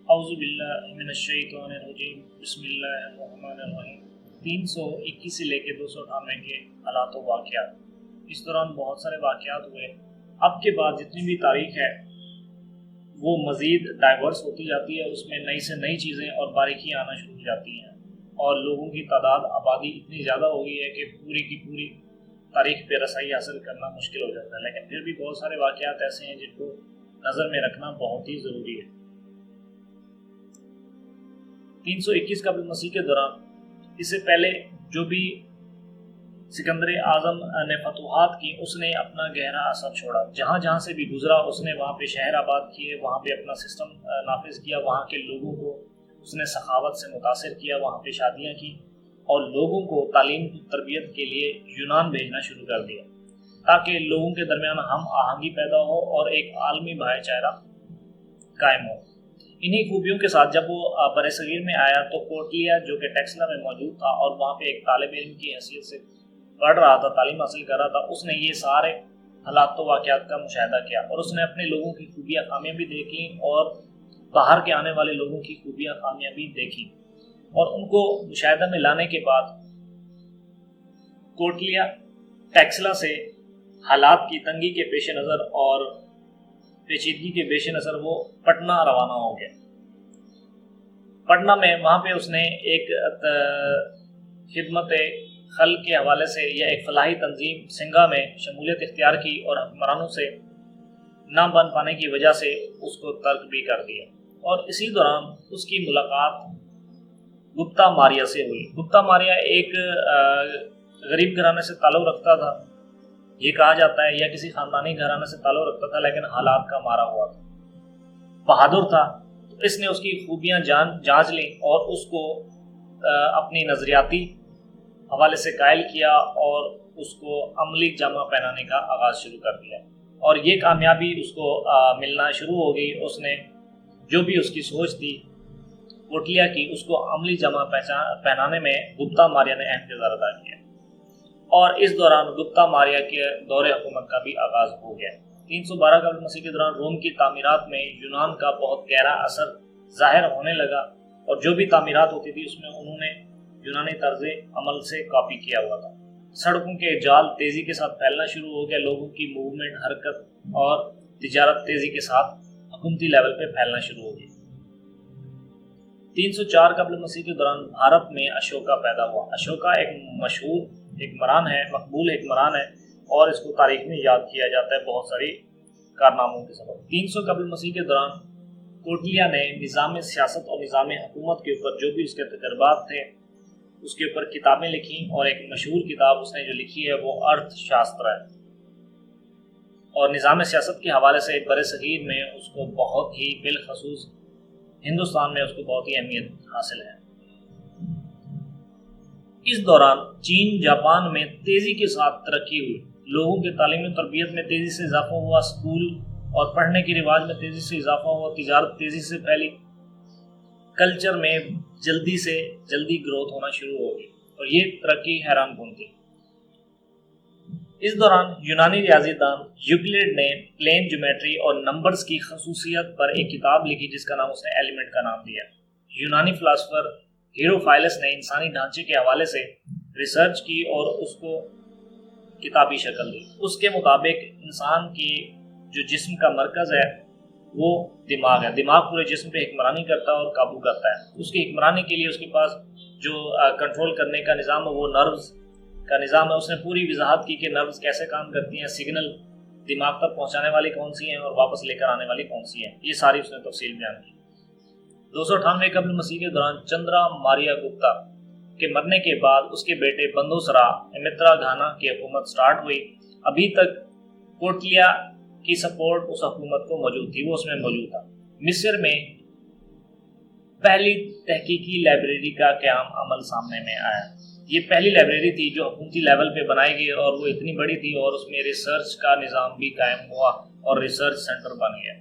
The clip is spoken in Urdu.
اعوذ باللہ من الشیطان الرجیم بسم اللہ الرحمن الرحیم 321 سے لے کے 298 کے حالات و واقعات۔ اس دوران بہت سارے واقعات ہوئے۔ اب کے بعد جتنی بھی تاریخ ہے وہ مزید ڈائیورس ہوتی جاتی ہے، اس میں نئی سے نئی چیزیں اور باریکیاں آنا شروع ہو جاتی ہیں، اور لوگوں کی تعداد آبادی اتنی زیادہ ہو گئی ہے کہ پوری کی پوری تاریخ پہ رسائی حاصل کرنا مشکل ہو جاتا ہے، لیکن پھر بھی بہت سارے واقعات ایسے ہیں جن کو نظر میں رکھنا بہت ہی ضروری ہے۔ 321 قبل مسیح کے دوران، اس سے پہلے جو بھی سکندر اعظم نے فتوحات کی، اس نے اپنا گہرا اثر چھوڑا۔ جہاں جہاں سے بھی گزرا اس نے وہاں پہ شہر آباد کیے، وہاں پہ اپنا سسٹم نافذ کیا، وہاں کے لوگوں کو اس نے سخاوت سے متاثر کیا، وہاں پہ شادیاں کی اور لوگوں کو تعلیم تربیت کے لیے یونان بھیجنا شروع کر دیا تاکہ لوگوں کے درمیان ہم آہنگی پیدا ہو اور ایک عالمی بھائی چارہ قائم ہو۔ انہی خوبیوں کے ساتھ جب وہ برصغیر میں آیا تو کورٹلیا جو کہ ٹیکسلا میں موجود تھا اور وہاں پہ ایک طالب علم کی حیثیت سے پڑھ رہا تھا، تعلیم حاصل کر رہا تھا، اس نے یہ سارے حالات و واقعات کا مشاہدہ کیا اور اس نے اپنے لوگوں کی خوبیاں خامیاں بھی دیکھی اور باہر کے آنے والے لوگوں کی خوبیاں خامیاں بھی دیکھی، اور ان کو مشاہدہ میں لانے کے بعد کورٹلیا ٹیکسلا سے حالات کی تنگی کے پیش نظر اور پیچیدگی کے پیش نظر وہ پٹنہ روانہ ہو گیا۔ پٹنہ میں وہاں پہ اس نے ایک خدمت خلق کے حوالے سے یا ایک فلاحی تنظیم سنگا میں شمولیت اختیار کی اور حکمرانوں سے نہ بن پانے کی وجہ سے اس کو ترک بھی کر دیا، اور اسی دوران اس کی ملاقات گپتا ماریہ سے ہوئی۔ گپتا ماریہ ایک غریب گھرانے سے تعلق رکھتا تھا، یہ کہا جاتا ہے، یا کسی خاندانی گھرانے سے تعلق رکھتا تھا، لیکن حالات کا مارا ہوا تھا، بہادر تھا، تو اس نے اس کی خوبیاں جانچ لیں اور اس کو اپنی نظریاتی حوالے سے قائل کیا اور اس کو عملی جامہ پہنانے کا آغاز شروع کر دیا، اور یہ کامیابی اس کو ملنا شروع ہو گئی۔ اس نے جو بھی اس کی سوچ تھی کورٹلیا کی، اس کو عملی جامہ پہنانے میں گپتا ماریہ نے اہم کردار ادا کیا، اور اس دوران گپتا ماریہ کے دور حکومت کا بھی آغاز ہو گیا۔ 312 قبل مسیح کے دوران روم کی تعمیرات میں یونان کا بہت گہرا اثر ظاہر ہونے لگا، اور جو بھی تعمیرات ہوتی تھی اس میں انہوں نے یونانی طرز عمل سے کاپی کیا ہوا تھا۔ سڑکوں کے جال تیزی کے ساتھ پھیلنا شروع ہو گیا، لوگوں کی موومنٹ، حرکت اور تجارت تیزی کے ساتھ حکومتی لیول پہ پھیلنا شروع ہو گئی۔ 304 قبل مسیح کے دوران بھارت میں اشوکا پیدا ہوا۔ اشوکا ایک مشہور حکمران ہے، مقبول حکمران ہے، اور اس کو تاریخ میں یاد کیا جاتا ہے بہت ساری کارناموں کے سبب۔ 300 قبل مسیح کے دوران کورٹلیا نے نظام سیاست اور نظام حکومت کے اوپر جو بھی اس کے تجربات تھے اس کے اوپر کتابیں لکھی، اور ایک مشہور کتاب اس نے جو لکھی ہے وہ ارتھ شاستر ہے، اور نظام سیاست کے حوالے سے برصغیر میں اس کو بہت ہی، بالخصوص ہندوستان میں اس کو بہت ہی اہمیت حاصل ہے۔ اس دوران چین، جاپان میں تیزی کے ساتھ ترقی ہوئی، لوگوں کے تعلیم و تربیت میں تیزی سے اضافہ ہوا، اسکول اور پڑھنے کے رواج میں تیزی سے اضافہ ہوا، تجارت تیزی سے پھیلی، کلچر میں جلدی سے جلدی گروتھ ہونا شروع ہو گئی، اور یہ ترقی حیران کن تھی۔ اس دوران یونانی ریاضی دان یوکلڈ نے پلین جیومیٹری اور نمبرز کی خصوصیت پر ایک کتاب لکھی جس کا نام اس نے ایلیمنٹ کا نام دیا۔ یونانی فلاسفر ہیروفائلس نے انسانی ڈھانچے کے حوالے سے ریسرچ کی اور اس کو کتابی شکل دی۔ اس کے مطابق انسان کی جو جسم کا مرکز ہے وہ دماغ ہے، دماغ پورے جسم پہ حکمرانی کرتا ہے اور قابو کرتا ہے۔ اس کی حکمرانی کے لیے اس کے پاس جو کنٹرول کرنے کا نظام ہے وہ نروز کا نظام ہے۔ اس نے پوری وضاحت کی کہ نروز کیسے کام کرتی ہیں، سگنل دماغ تک پہنچانے والی کون سی ہیں اور واپس لے کر آنے والی کون سی ہیں، یہ ساری اس نے تفصیل بیان کی۔ 298 قبل مسیح کے دوران چندرا ماریہ گپتا کے مرنے کے بعد اس کے بیٹے بندوسرا امترا گھانا کی حکومت سٹارٹ ہوئی۔ ابھی تک کورٹلیا کی سپورٹ اس حکومت کو موجود تھی، وہ اس میں موجود تھا۔ مصر میں پہلی تحقیقی لائبریری کا قیام عمل سامنے میں آیا۔ یہ پہلی لائبریری تھی جو حکومتی لیول پہ بنائی گئی، اور وہ اتنی بڑی تھی اور اس میں ریسرچ کا نظام بھی قائم ہوا اور ریسرچ سینٹر بن گیا۔